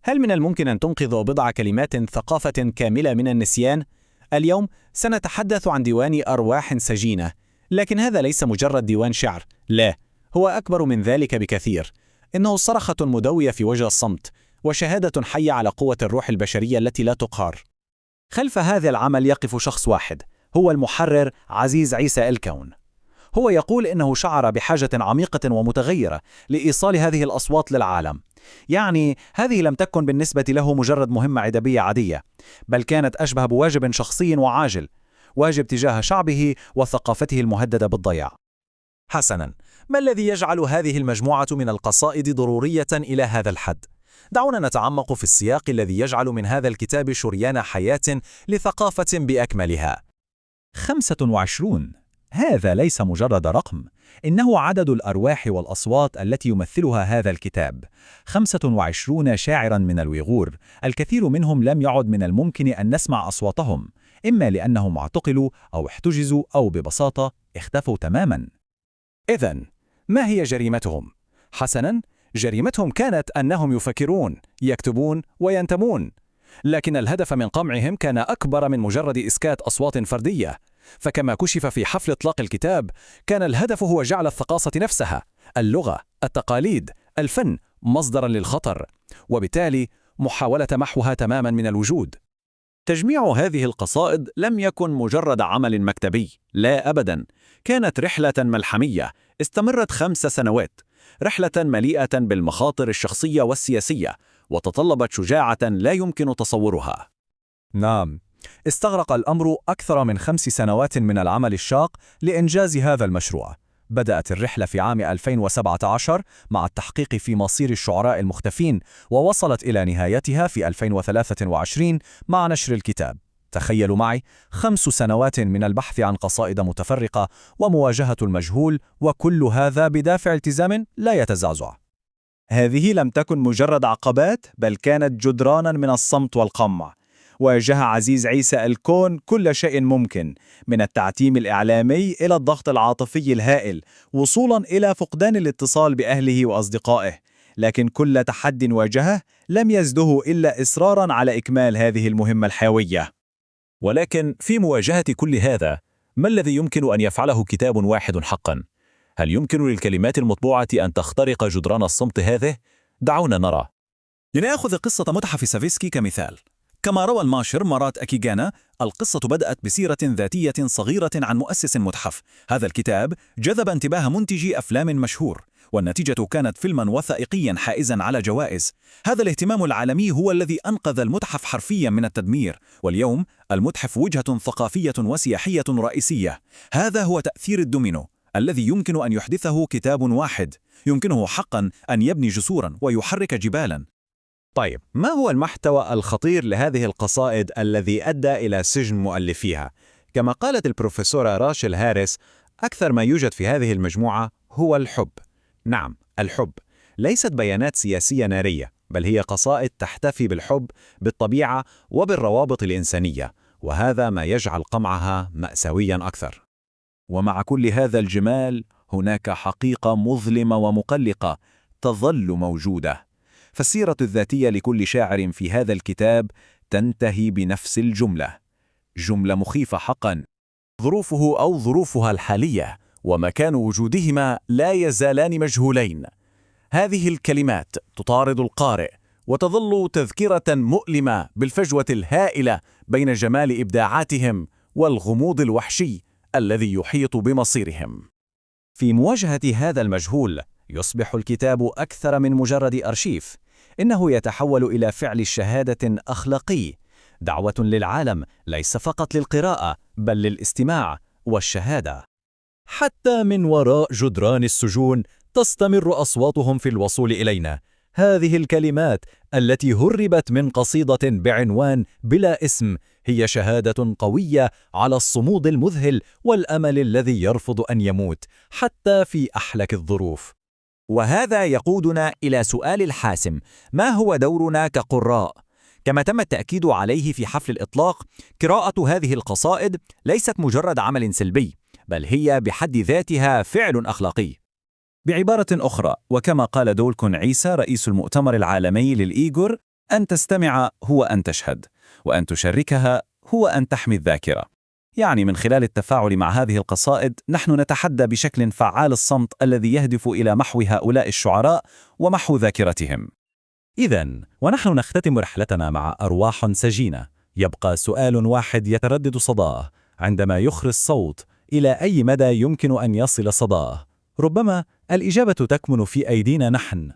هل من الممكن أن تنقذ بضع كلمات ثقافة كاملة من النسيان؟ اليوم سنتحدث عن ديوان أرواح سجينة، لكن هذا ليس مجرد ديوان شعر، لا، هو أكبر من ذلك بكثير. إنه صرخة مدوية في وجه الصمت، وشهادة حية على قوة الروح البشرية التي لا تقهر. خلف هذا العمل يقف شخص واحد، هو المحرر عزيز عيسى الكون. هو يقول إنه شعر بحاجة عميقة ومتغيرة لإيصال هذه الأصوات للعالم. يعني هذه لم تكن بالنسبة له مجرد مهمة أدبية عادية، بل كانت أشبه بواجب شخصي وعاجل، واجب تجاه شعبه وثقافته المهددة بالضياع. حسناً، ما الذي يجعل هذه المجموعة من القصائد ضرورية إلى هذا الحد؟ دعونا نتعمق في السياق الذي يجعل من هذا الكتاب شريان حياة لثقافة بأكملها. 25. هذا ليس مجرد رقم، إنه عدد الأرواح والأصوات التي يمثلها هذا الكتاب. 25 شاعراً من الويغور، الكثير منهم لم يعد من الممكن أن نسمع أصواتهم، إما لأنهم اعتقلوا أو احتجزوا أو ببساطة اختفوا تماماً. إذن، ما هي جريمتهم؟ حسناً، جريمتهم كانت أنهم يفكرون، يكتبون وينتمون، لكن الهدف من قمعهم كان أكبر من مجرد إسكات أصوات فردية. فكما كشف في حفل إطلاق الكتاب، كان الهدف هو جعل الثقافة نفسها، اللغة، التقاليد، الفن مصدراً للخطر، وبالتالي محاولة محوها تماماً من الوجود. تجميع هذه القصائد لم يكن مجرد عمل مكتبي، لا أبداً، كانت رحلة ملحمية استمرت 5 سنوات، رحلة مليئة بالمخاطر الشخصية والسياسية، وتطلبت شجاعة لا يمكن تصورها. نعم، استغرق الأمر أكثر من 5 سنوات من العمل الشاق لإنجاز هذا المشروع. بدأت الرحلة في عام 2017 مع التحقيق في مصير الشعراء المختفين، ووصلت إلى نهايتها في 2023 مع نشر الكتاب. تخيلوا معي 5 سنوات من البحث عن قصائد متفرقة ومواجهة المجهول، وكل هذا بدافع التزام لا يتزعزع. هذه لم تكن مجرد عقبات، بل كانت جدرانا من الصمت والقمع. واجه عزيز عيسى الكون كل شيء ممكن، من التعتيم الإعلامي إلى الضغط العاطفي الهائل، وصولا إلى فقدان الاتصال بأهله وأصدقائه. لكن كل تحد واجهه لم يزده إلا إصرارا على إكمال هذه المهمة الحيوية. ولكن في مواجهة كل هذا، ما الذي يمكن أن يفعله كتاب واحد حقاً؟ هل يمكن للكلمات المطبوعة أن تخترق جدران الصمت هذه؟ دعونا نرى. لنأخذ قصة متحف سافيسكي كمثال. كما روى الماشر مارات أكيغانا، القصة بدأت بسيرة ذاتية صغيرة عن مؤسس متحف. هذا الكتاب جذب انتباه منتجي أفلام مشهور، والنتيجة كانت فيلما وثائقيا حائزا على جوائز. هذا الاهتمام العالمي هو الذي أنقذ المتحف حرفيا من التدمير، واليوم المتحف وجهة ثقافية وسياحية رئيسية. هذا هو تأثير الدومينو الذي يمكن أن يحدثه كتاب واحد، يمكنه حقا أن يبني جسورا ويحرك جبالا. طيب، ما هو المحتوى الخطير لهذه القصائد الذي أدى إلى سجن مؤلفيها؟ كما قالت البروفيسورة راشيل هاريس، أكثر ما يوجد في هذه المجموعة هو الحب. نعم، الحب، ليست بيانات سياسية نارية، بل هي قصائد تحتفي بالحب، بالطبيعة وبالروابط الإنسانية، وهذا ما يجعل قمعها مأساويا أكثر. ومع كل هذا الجمال، هناك حقيقة مظلمة ومقلقة تظل موجودة. فالسيرة الذاتية لكل شاعر في هذا الكتاب تنتهي بنفس الجملة، جملة مخيفة حقا. ظروفه أو ظروفها الحالية ومكان وجودهما لا يزالان مجهولين. هذه الكلمات تطارد القارئ وتظل تذكرة مؤلمة بالفجوة الهائلة بين جمال إبداعاتهم والغموض الوحشي الذي يحيط بمصيرهم. في مواجهة هذا المجهول، يصبح الكتاب أكثر من مجرد أرشيف. إنه يتحول إلى فعل شهادة أخلاقي، دعوة للعالم ليس فقط للقراءة، بل للاستماع والشهادة. حتى من وراء جدران السجون تستمر أصواتهم في الوصول إلينا. هذه الكلمات التي هربت من قصيدة بعنوان بلا اسم هي شهادة قوية على الصمود المذهل والأمل الذي يرفض أن يموت حتى في أحلك الظروف. وهذا يقودنا إلى سؤال الحاسم: ما هو دورنا كقراء؟ كما تم التأكيد عليه في حفل الإطلاق، قراءة هذه القصائد ليست مجرد عمل سلبي، بل هي بحد ذاتها فعل أخلاقي. بعبارة أخرى، وكما قال دولكون عيسى رئيس المؤتمر العالمي للإيغور، أن تستمع هو أن تشهد، وأن تشاركها هو أن تحمي الذاكرة. يعني من خلال التفاعل مع هذه القصائد نحن نتحدى بشكل فعال الصمت الذي يهدف إلى محو هؤلاء الشعراء ومحو ذاكرتهم. إذن ونحن نختتم رحلتنا مع أرواح سجينة، يبقى سؤال واحد يتردد صداه عندما يخرج الصوت: إلى أي مدى يمكن أن يصل صداه؟ ربما الإجابة تكمن في أيدينا نحن.